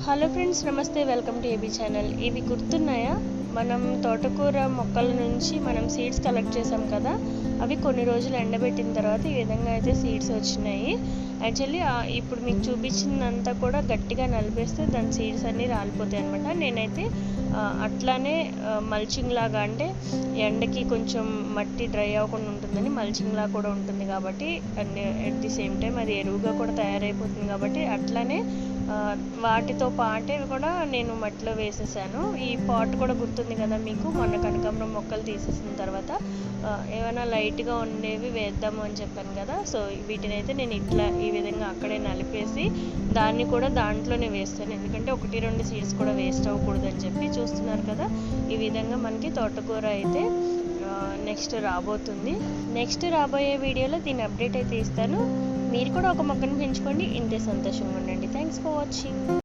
Hello friends, నమస్తే. Welcome to AB channel. ఇవి గుర్తున్నాయా? మనం తోటకూర మొక్కల నుంచి మనం సీడ్స్ కలెక్ట్ చేసాం కదా, అవి కొన్ని రోజులు ఎండబెట్టిన తర్వాత ఈ విధంగా అయితే సీడ్స్ వచ్చినాయి. యాక్చువల్లీ ఇప్పుడు మీకు చూపించిందంతా కూడా గట్టిగా నలిపేస్తే దాని సీడ్స్ అన్నీ రాలిపోతాయి అనమాట. నేనైతే అట్లానే మల్చింగ్ లాగా, అంటే ఎండకి కొంచెం మట్టి డ్రై అవ్వకుండా ఉంటుందని మల్చింగ్ లాగా కూడా ఉంటుంది కాబట్టి, and at the same time అది ఎరువుగా కూడా తయారైపోతుంది కాబట్టి అట్లానే వాటితో పాటే కూడా నేను మట్టిలో వేసేసాను. ఈ పాట్ కూడా గుర్తుంది కదా మీకు, మొన్న కనకాంబరం మొక్కలు తీసేసిన తర్వాత ఏమైనా లైట్గా ఉండేవి వేద్దాము అని చెప్పాను కదా. సో వీటిని అయితే నేను ఇట్లా ఈ విధంగా అక్కడే నలిపేసి దాన్ని కూడా దాంట్లోనే వేస్తాను, ఎందుకంటే 1-2 సీడ్స్ కూడా వేస్ట్ అవ్వకూడదు అని చెప్పి. చూస్తున్నారు కదా, ఈ విధంగా మనకి తోటకూర అయితే నెక్స్ట్ రాబోతుంది. నెక్స్ట్ రాబోయే వీడియోలో దీని అప్డేట్ అయితే ఇస్తాను. మీరు కూడా ఒక మొక్కను పెంచుకోండి, ఇంతే సంతోషంగా ఉండండి. Thanks for watching.